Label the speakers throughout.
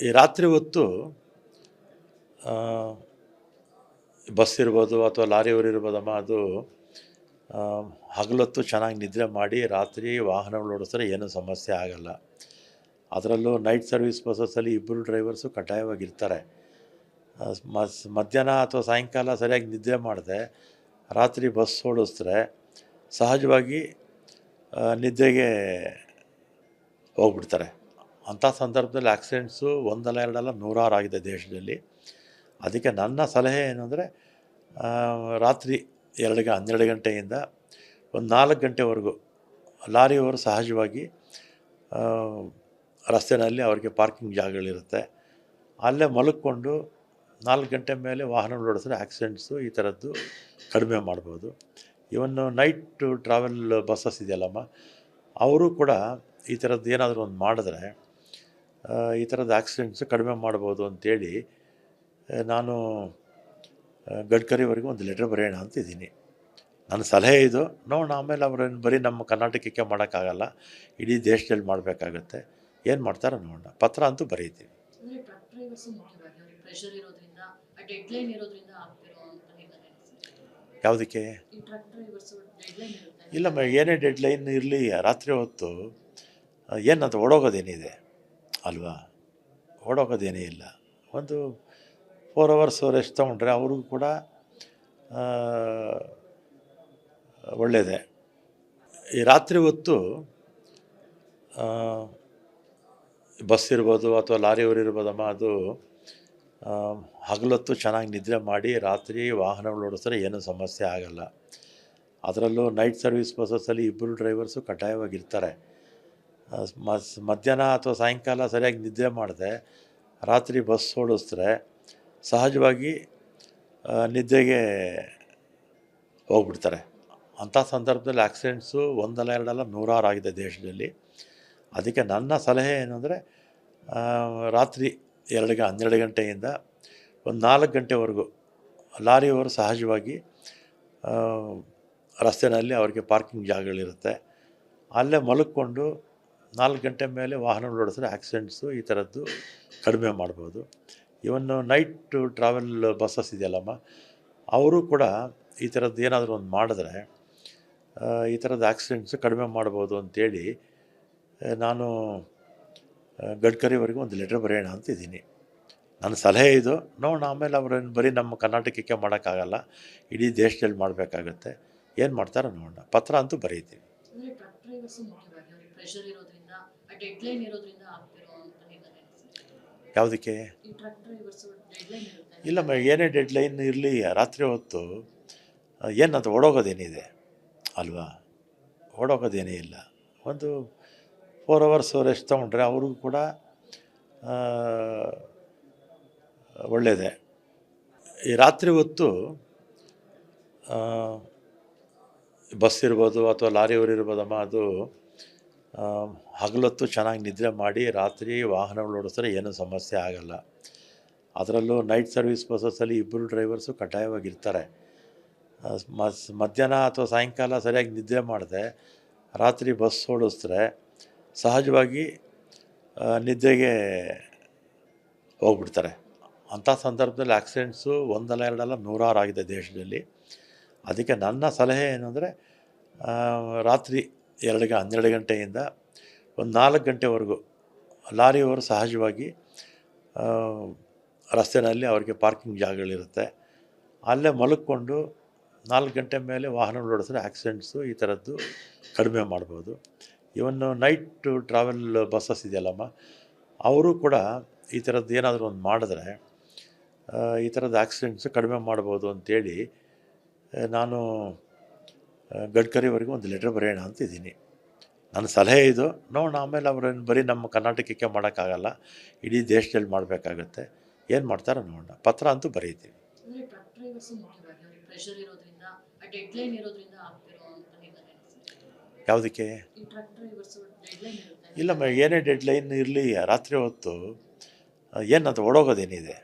Speaker 1: ಈ ರಾತ್ರಿ ಹೊತ್ತು ಆ, ಬಸ್ ಇರ್ಬೋದು ಅಥವಾ ಲಾರಿಯವರು ಇರ್ಬೋದಮ್ಮ, ಅದು ಆ, ಹಗಲೊತ್ತು ಚೆನ್ನಾಗಿ ನಿದ್ರೆ ಮಾಡಿ ರಾತ್ರಿ ವಾಹನಗಳು ಓಡಿಸಿದ್ರೆ ಏನೂ ಸಮಸ್ಯೆ ಆಗಲ್ಲ. ಅದರಲ್ಲೂ ನೈಟ್ ಸರ್ವಿಸ್ ಬಸ್ಸಲ್ಲಿ ಇಬ್ಬರು ಡ್ರೈವರ್ಸು ಕಡ್ಡಾಯವಾಗಿರ್ತಾರೆ. ಮಧ್ಯಾಹ್ನ ಅಥವಾ ಸಾಯಂಕಾಲ ಸರಿಯಾಗಿ ನಿದ್ರೆ ಮಾಡಿದೆ ರಾತ್ರಿ ಬಸ್ ಓಡಿಸಿದ್ರೆ ಸಹಜವಾಗಿ ನಿದ್ದೆಗೆ ಹೋಗ್ಬಿಡ್ತಾರೆ. ಅಂಥ ಸಂದರ್ಭದಲ್ಲಿ ಆಕ್ಸಿಡೆಂಟ್ಸು ಒಂದಲ್ಲ ಎರಡಲ್ಲ ನೂರಾರು ಆಗಿದೆ ದೇಶದಲ್ಲಿ. ಅದಕ್ಕೆ ನನ್ನ ಸಲಹೆ ಏನು ಅಂದರೆ, ರಾತ್ರಿ 12 ಗಂಟೆಯಿಂದ ಒಂದು 4 ಗಂಟೆವರೆಗೂ ಲಾರಿಯವರು ಸಹಜವಾಗಿ ರಸ್ತೆಯಲ್ಲಿ ಅವರಿಗೆ ಪಾರ್ಕಿಂಗ್ ಜಾಗಗಳಿರುತ್ತೆ, ಅಲ್ಲೇ ಮಲ್ಕೊಂಡು 4 ಗಂಟೆ ಮೇಲೆ ವಾಹನಗಳು ಓಡಿಸಿದ್ರೆ ಆಕ್ಸಿಡೆಂಟ್ಸು ಈ ಥರದ್ದು ಕಡಿಮೆ ಮಾಡ್ಬೋದು. ಇವನ್ನು ನೈಟ್ ಟ್ರಾವೆಲ್ ಬಸ್ಸಸ್ ಇದೆಯಲ್ಲಮ್ಮ, ಅವರು ಕೂಡ ಈ ಥರದ್ದು ಏನಾದರೂ ಒಂದು ಮಾಡಿದ್ರೆ ಈ ಥರದ ಆಕ್ಸಿಡೆಂಟ್ಸು ಕಡಿಮೆ ಮಾಡ್ಬೋದು ಅಂಥೇಳಿ ನಾನು ಗಡ್ಕರಿವರೆಗೂ ಒಂದು ಲೆಟ್ರ್ ಬರೆಯೋಣ ಅಂತಿದ್ದೀನಿ. ನನ್ನ ಸಲಹೆ ಇದು. ನೋಡೋಣ, ಆಮೇಲೆ ಅವ್ರೇನು ಬರೀ ನಮ್ಮ ಕರ್ನಾಟಕಕ್ಕೆ ಮಾಡೋಕ್ಕಾಗಲ್ಲ, ಇಡೀ ದೇಶದಲ್ಲಿ ಮಾಡಬೇಕಾಗತ್ತೆ. ಏನು ಮಾಡ್ತಾರೋ ನೋಡೋಣ. ಪತ್ರ ಅಂತೂ ಬರೀತೀವಿ. ಯಾವುದಕ್ಕೆ? ಇಲ್ಲಮ್ಮ, ಏನೇ ಡೆಡ್ಲೈನ್ ಇರಲಿ, ರಾತ್ರಿ ಹೊತ್ತು ಏನಂತ ಓಡೋಗೋದೇನಿದೆ ಅಲ್ವಾ? ಓಡೋಗೋದೇನೇ ಇಲ್ಲ. ಒಂದು 4 hours ರೆಸ್ಟ್ ತೊಗೊಂಡ್ರೆ ಅವ್ರಿಗೂ ಕೂಡ ಒಳ್ಳೆಯದೇ. ಈ ರಾತ್ರಿ ಹೊತ್ತು ಬಸ್ ಇರ್ಬೋದು ಅಥವಾ ಲಾರಿಯವರು ಇರ್ಬೋದಮ್ಮ, ಅದು ಹಗಲೊತ್ತು ಚೆನ್ನಾಗಿ ನಿದ್ರೆ ಮಾಡಿ ರಾತ್ರಿ ವಾಹನಗಳು ಓಡಿಸಿದ್ರೆ ಏನೂ ಸಮಸ್ಯೆ ಆಗಲ್ಲ. ಅದರಲ್ಲೂ ನೈಟ್ ಸರ್ವಿಸ್ ಬಸ್ಸಲ್ಲಿ ಇಬ್ಬರು ಡ್ರೈವರ್ಸು ಕಡ್ಡಾಯವಾಗಿರ್ತಾರೆ. ಮಧ್ಯಾಹ್ನ ಅಥವಾ ಸಾಯಂಕಾಲ ಸರಿಯಾಗಿ ನಿದ್ರೆ ಮಾಡಿದೆ ರಾತ್ರಿ ಬಸ್ ಓಡಿಸಿದ್ರೆ ಸಹಜವಾಗಿ ನಿದ್ದೆಗೆ ಹೋಗ್ಬಿಡ್ತಾರೆ. ಅಂಥ ಸಂದರ್ಭದಲ್ಲಿ ಆಕ್ಸಿಡೆಂಟ್ಸು ಒಂದಲ್ಲ ಎರಡಲ್ಲ ನೂರಾರು ಆಗಿದೆ ದೇಶದಲ್ಲಿ. ಅದಕ್ಕೆ ನನ್ನ ಸಲಹೆ ಏನು ಅಂದರೆ, ರಾತ್ರಿ 12 ಗಂಟೆಯಿಂದ ಒಂದು 4 ಗಂಟೆವರೆಗೂ ಲಾರಿಯವರು ಸಹಜವಾಗಿ ರಸ್ತೆಯಲ್ಲಿ ಅವರಿಗೆ ಪಾರ್ಕಿಂಗ್ ಜಾಗಗಳಿರುತ್ತೆ, ಅಲ್ಲೇ ಮಲ್ಕೊಂಡು 4 ಗಂಟೆ ಮೇಲೆ ವಾಹನಗಳು ಓಡಿಸಿದ್ರೆ ಆಕ್ಸಿಡೆಂಟ್ಸು ಈ ಥರದ್ದು ಕಡಿಮೆ ಮಾಡ್ಬೋದು. ಇವನ್ನು ನೈಟ್ ಟ್ರಾವೆಲ್ ಬಸ್ಸಸ್ ಇದೆಯಲ್ಲಮ್ಮ, ಅವರು ಕೂಡ ಈ ಥರದ್ದು ಏನಾದರೂ ಒಂದು ಮಾಡಿದ್ರೆ ಈ ಥರದ ಆಕ್ಸಿಡೆಂಟ್ಸು ಕಡಿಮೆ ಮಾಡ್ಬೋದು ಅಂಥೇಳಿ ನಾನು ಗಡ್ಕರಿವರೆಗೂ ಒಂದು ಲೆಟ್ರ್ ಬರೆಯೋಣ ಅಂತಿದ್ದೀನಿ. ನನ್ನ ಸಲಹೆ ಇದು. ನೋಡೋಣ, ಆಮೇಲೆ ಅವ್ರೇನು ಬರೀ ನಮ್ಮ ಕರ್ನಾಟಕಕ್ಕೆ ಮಾಡೋಕ್ಕಾಗಲ್ಲ, ಇಡೀ ದೇಶದಲ್ಲಿ ಮಾಡಬೇಕಾಗತ್ತೆ. ಏನು ಮಾಡ್ತಾರೋ ನೋಡೋಣ. ಪತ್ರ ಅಂತೂ ಬರೀತೀವಿ. ಯಾವುದಕ್ಕೆ? ಇಲ್ಲಮ್ಮ, ಏನೇ ಡೆಡ್ಲೈನ್ ಇರಲಿ, ರಾತ್ರಿ ಹೊತ್ತು ಏನಂತ ಓಡೋಗೋದೇನಿದೆ ಅಲ್ವಾ? ಓಡೋಗೋದೇನೇ ಇಲ್ಲ. ಒಂದು 4 hours ರೆಸ್ಟ್ ತೊಗೊಂಡ್ರೆ ಅವ್ರಿಗೂ ಕೂಡ ಒಳ್ಳೆಯದೇ. ಈ ರಾತ್ರಿ ಹೊತ್ತು ಬಸ್ ಇರ್ಬೋದು ಅಥವಾ ಲಾರಿಯವರು ಇರ್ಬೋದಮ್ಮ, ಅದು ಹಗಲೊತ್ತು ಚೆನ್ನಾಗಿ ನಿದ್ರೆ ಮಾಡಿ ರಾತ್ರಿ ವಾಹನಗಳು ಓಡಿಸಿದ್ರೆ ಏನೂ ಸಮಸ್ಯೆ ಆಗಲ್ಲ. ಅದರಲ್ಲೂ ನೈಟ್ ಸರ್ವಿಸ್ ಬಸ್ಸಲ್ಲಿ ಇಬ್ಬರು ಡ್ರೈವರ್ಸು ಕಡ್ಡಾಯವಾಗಿರ್ತಾರೆ. ಮಧ್ಯಾಹ್ನ ಅಥವಾ ಸಾಯಂಕಾಲ ಸರಿಯಾಗಿ ನಿದ್ರೆ ಮಾಡಿದೆ ರಾತ್ರಿ ಬಸ್ ಓಡಿಸಿದ್ರೆ ಸಹಜವಾಗಿ ನಿದ್ದೆಗೆ ಹೋಗ್ಬಿಡ್ತಾರೆ. ಅಂಥ ಸಂದರ್ಭದಲ್ಲಿ ಆಕ್ಸಿಡೆಂಟ್ಸು ಒಂದಲ್ಲ ಎರಡಲ್ಲ ನೂರಾರು ಆಗಿದೆ ದೇಶದಲ್ಲಿ. ಅದಕ್ಕೆ ನನ್ನ ಸಲಹೆ ಏನು ಅಂದರೆ, ರಾತ್ರಿ 12 ಗಂಟೆಯಿಂದ ಒಂದು 4 ಗಂಟೆವರೆಗೂ ಲಾರಿಯವರು ಸಹಜವಾಗಿ ರಸ್ತೆಯಲ್ಲಿ ಅವರಿಗೆ ಪಾರ್ಕಿಂಗ್ ಜಾಗಗಳಿರುತ್ತೆ, ಅಲ್ಲೇ ಮಲ್ಕೊಂಡು 4 ಗಂಟೆ ಮೇಲೆ ವಾಹನಗಳು ಓಡಿಸಿದ್ರೆ ಆಕ್ಸಿಡೆಂಟ್ಸು ಈ ಥರದ್ದು ಕಡಿಮೆ ಮಾಡ್ಬೋದು. ಇವನ್ನು ನೈಟ್ ಟ್ರಾವೆಲ್ ಬಸ್ಸಸ್ ಇದೆಯಲ್ಲಮ್ಮ, ಅವರು ಕೂಡ ಈ ಥರದ್ದು ಏನಾದರೂ ಒಂದು ಮಾಡಿದ್ರೆ ಈ ಥರದ ಆಕ್ಸಿಡೆಂಟ್ಸು ಕಡಿಮೆ ಮಾಡ್ಬೋದು ಅಂಥೇಳಿ ನಾನು ಗಡ್ಕರಿವರೆಗೂ ಒಂದು ಲೆಟ್ರ್ ಬರೆಯೋಣ ಅಂತಿದ್ದೀನಿ. ನನ್ನ ಸಲಹೆ ಇದು. ನೋಡೋಣ, ಆಮೇಲೆ ಅವ್ರೇನು ಬರೀ ನಮ್ಮ ಕರ್ನಾಟಕಕ್ಕೆ ಮಾಡೋಕ್ಕಾಗಲ್ಲ, ಇಡೀ ದೇಶದಲ್ಲಿ ಮಾಡಬೇಕಾಗತ್ತೆ. ಏನು ಮಾಡ್ತಾರೋ ನೋಡೋಣ. ಪತ್ರ ಅಂತೂ ಬರೀತೀವಿ. ಯಾವುದಕ್ಕೆ? ಇಲ್ಲಮ್ಮ, ಏನೇ ಡೆಡ್ಲೈನ್ ಇರಲಿ, ರಾತ್ರಿ ಹೊತ್ತು ಏನಂತ ಓಡೋಗೋದೇನಿದೆ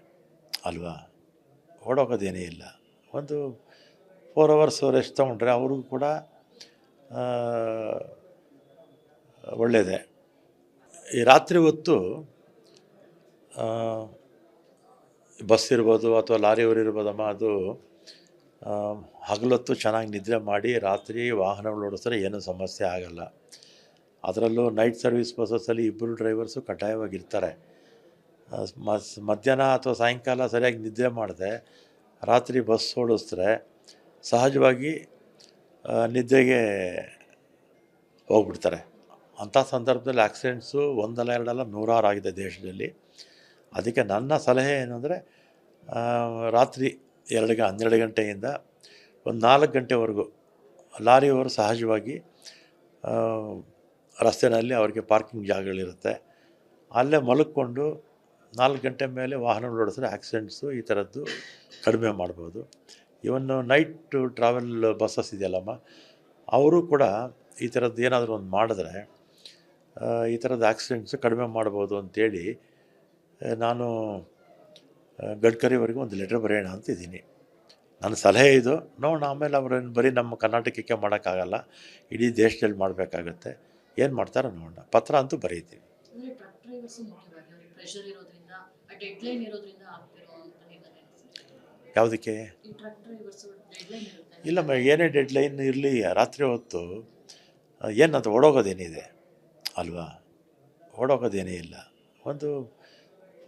Speaker 1: ಅಲ್ವಾ? ಓಡೋಗೋದೇನೇ ಇಲ್ಲ. ಒಂದು 4 hours ರೆಸ್ಟ್ ತೊಗೊಂಡ್ರೆ ಅವ್ರಿಗೂ ಕೂಡ ಒಳ್ಳೆಯದೇ. ಈ ರಾತ್ರಿ ಹೊತ್ತು ಬಸ್ ಇರ್ಬೋದು ಅಥವಾ ಲಾರಿಯವರು ಇರ್ಬೋದಮ್ಮ, ಅದು ಹಗಲೊತ್ತು ಚೆನ್ನಾಗಿ ನಿದ್ರೆ ಮಾಡಿ ರಾತ್ರಿ ವಾಹನಗಳು ಓಡಿಸಿದ್ರೆ ಏನೂ ಸಮಸ್ಯೆ ಆಗಲ್ಲ. ಅದರಲ್ಲೂ ನೈಟ್ ಸರ್ವಿಸ್ ಬಸ್ಸಲ್ಲಿ ಇಬ್ಬರು ಡ್ರೈವರ್ಸು ಕಡ್ಡಾಯವಾಗಿರ್ತಾರೆ. ಮಧ್ಯಾಹ್ನ ಅಥವಾ ಸಾಯಂಕಾಲ ಸರಿಯಾಗಿ ನಿದ್ರೆ ಮಾಡದೆ ರಾತ್ರಿ ಬಸ್ ಓಡಿಸಿದ್ರೆ ಸಹಜವಾಗಿ ನಿದ್ದೆಗೆ ಹೋಗ್ಬಿಡ್ತಾರೆ. ಅಂಥ ಸಂದರ್ಭದಲ್ಲಿ ಆಕ್ಸಿಡೆಂಟ್ಸು ಒಂದಲ್ಲ ಎರಡಲ್ಲ ನೂರಾರು ಆಗಿದೆ ದೇಶದಲ್ಲಿ. ಅದಕ್ಕೆ ನನ್ನ ಸಲಹೆ ಏನು ಅಂದರೆ, ರಾತ್ರಿ 12 ಗಂಟೆಯಿಂದ ಒಂದು 4 ಗಂಟೆವರೆಗೂ ಲಾರಿಯವರು ಸಹಜವಾಗಿ ರಸ್ತೆಯಲ್ಲಿ ಅವರಿಗೆ ಪಾರ್ಕಿಂಗ್ ಜಾಗಗಳಿರುತ್ತೆ, ಅಲ್ಲೇ ಮಲ್ಕೊಂಡು 4 ಗಂಟೆ ಮೇಲೆ ವಾಹನಗಳು ಓಡಿಸಿದ್ರೆ ಆಕ್ಸಿಡೆಂಟ್ಸು ಈ ಥರದ್ದು ಕಡಿಮೆ ಮಾಡ್ಬೋದು. ಇವನ್ನು ನೈಟ್ ಟ್ರಾವೆಲ್ ಬಸ್ಸಸ್ ಇದೆಯಲ್ಲಮ್ಮ, ಅವರು ಕೂಡ ಈ ಥರದ್ದು ಏನಾದರೂ ಒಂದು ಮಾಡಿದ್ರೆ ಈ ಥರದ ಆಕ್ಸಿಡೆಂಟ್ಸು ಕಡಿಮೆ ಮಾಡ್ಬೋದು ಅಂಥೇಳಿ ನಾನು ಗಡ್ಕರಿವರೆಗೂ ಒಂದು ಲೆಟ್ರ್ ಬರೆಯೋಣ ಅಂತಿದ್ದೀನಿ. ನನ್ನ ಸಲಹೆ ಇದು. ನೋಡೋಣ, ಆಮೇಲೆ ಅವ್ರೇನು ಬರೀ ನಮ್ಮ ಕರ್ನಾಟಕಕ್ಕೆ ಮಾಡೋಕ್ಕಾಗಲ್ಲ, ಇಡೀ ದೇಶದಲ್ಲಿ ಮಾಡಬೇಕಾಗತ್ತೆ. ಏನು ಮಾಡ್ತಾರೋ ನೋಡೋಣ. ಪತ್ರ ಅಂತೂ ಬರೀತೀವಿ. ಯಾವುದಕ್ಕೆ? ಇಲ್ಲಮ್ಮ, ಏನೇ ಡೆಡ್ಲೈನ್ ಇರಲಿ, ರಾತ್ರಿ ಹೊತ್ತು ಏನಂತ ಓಡೋಗೋದೇನಿದೆ ಅಲ್ವಾ? ಓಡೋಗೋದೇನೇ ಇಲ್ಲ. ಒಂದು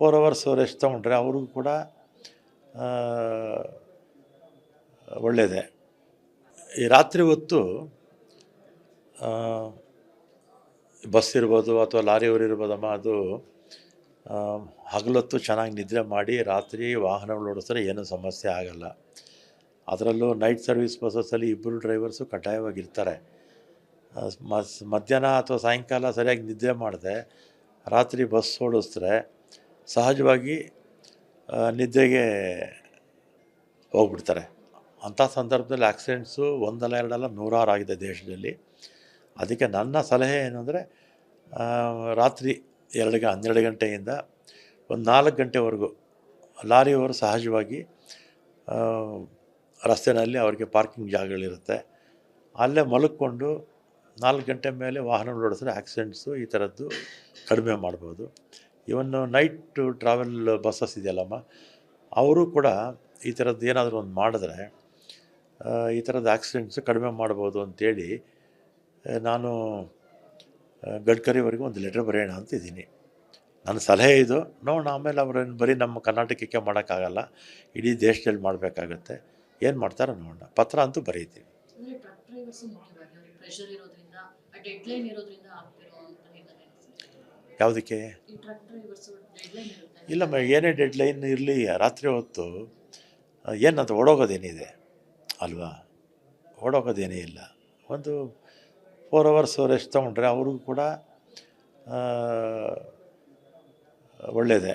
Speaker 1: 4 ಅವರ್ಸ್ ರೆಸ್ಟ್ ತೊಗೊಂಡ್ರೆ ಅವ್ರಿಗೂ ಕೂಡ ಒಳ್ಳೆಯದೇ. ಈ ರಾತ್ರಿ ಹೊತ್ತು ಬಸ್ ಇರ್ಬೋದು ಅಥವಾ ಲಾರಿಯವರು ಇರ್ಬೋದಮ್ಮ, ಅದು ಹಗಲೊತ್ತು ಚೆನ್ನಾಗಿ ನಿದ್ರೆ ಮಾಡಿ ರಾತ್ರಿ ವಾಹನಗಳು ಓಡಿಸಿದ್ರೆ ಏನೂ ಸಮಸ್ಯೆ ಆಗಲ್ಲ. ಅದರಲ್ಲೂ ನೈಟ್ ಸರ್ವಿಸ್ ಬಸ್ಸಲ್ಲಿ ಇಬ್ಬರು ಡ್ರೈವರ್ಸು ಕಡ್ಡಾಯವಾಗಿರ್ತಾರೆ. ಮಧ್ಯಾಹ್ನ ಅಥವಾ ಸಾಯಂಕಾಲ ಸರಿಯಾಗಿ ನಿದ್ರೆ ಮಾಡದೆ ರಾತ್ರಿ ಬಸ್ ಓಡಿಸಿದ್ರೆ ಸಹಜವಾಗಿ ನಿದ್ದೆಗೆ ಹೋಗ್ಬಿಡ್ತಾರೆ. ಅಂಥ ಸಂದರ್ಭದಲ್ಲಿ ಆಕ್ಸಿಡೆಂಟ್ಸು ಒಂದಲ್ಲ ಎರಡಲ್ಲ ನೂರಾರು ಆಗಿದೆ ದೇಶದಲ್ಲಿ. ಅದಕ್ಕೆ ನನ್ನ ಸಲಹೆ ಏನಂದರೆ, ರಾತ್ರಿ 12 ಗಂಟೆಯಿಂದ ಒಂದು 4 ಗಂಟೆವರೆಗೂ ಲಾರಿಯವರು ಸಹಜವಾಗಿ ರಸ್ತೆಯಲ್ಲಿ ಅವರಿಗೆ ಪಾರ್ಕಿಂಗ್ ಜಾಗಗಳಿರುತ್ತೆ, ಅಲ್ಲೇ ಮಲ್ಕೊಂಡು 4 ಗಂಟೆ ಮೇಲೆ ವಾಹನಗಳು ಓಡಿಸಿದ್ರೆ ಆಕ್ಸಿಡೆಂಟ್ಸು ಈ ಥರದ್ದು ಕಡಿಮೆ ಮಾಡ್ಬೋದು. ಇವನ್ನು ನೈಟ್ ಟ್ರಾವೆಲ್ ಬಸ್ಸಸ್ ಇದೆಯಲ್ಲಮ್ಮ, ಅವರು ಕೂಡ ಈ ಥರದ್ದು ಏನಾದರೂ ಒಂದು ಮಾಡಿದ್ರೆ ಈ ಥರದ ಆಕ್ಸಿಡೆಂಟ್ಸು ಕಡಿಮೆ ಮಾಡ್ಬೋದು ಅಂಥೇಳಿ ನಾನು ಗಡ್ಕರಿವರೆಗೂ ಒಂದು ಲೆಟ್ರ್ ಬರೆಯೋಣ ಅಂತಿದ್ದೀನಿ. ನನ್ನ ಸಲಹೆ ಇದು. ನೋಡೋಣ, ಆಮೇಲೆ ಅವ್ರೇನು ಬರೀ ನಮ್ಮ ಕರ್ನಾಟಕಕ್ಕೆ ಮಾಡೋಕ್ಕಾಗಲ್ಲ, ಇಡೀ ದೇಶದಲ್ಲಿ ಮಾಡಬೇಕಾಗತ್ತೆ. ಏನು ಮಾಡ್ತಾರೋ ನೋಡೋಣ. ಪತ್ರ ಅಂತೂ ಬರೀತೀವಿ. ಯಾವುದಕ್ಕೆ? ಇಲ್ಲಮ್ಮ, ಏನೇ ಡೆಡ್ಲೈನ್ ಇರಲಿ, ರಾತ್ರಿ ಹೊತ್ತು ಏನಂತ ಓಡೋಗೋದೇನಿದೆ ಅಲ್ವಾ? ಓಡೋಗೋದೇನೇ ಇಲ್ಲ. ಒಂದು 4 ಅವರ್ಸ್ ರೆಸ್ಟ್ ತೊಗೊಂಡ್ರೆ ಅವ್ರಿಗೂ ಕೂಡ ಒಳ್ಳೆಯದೇ.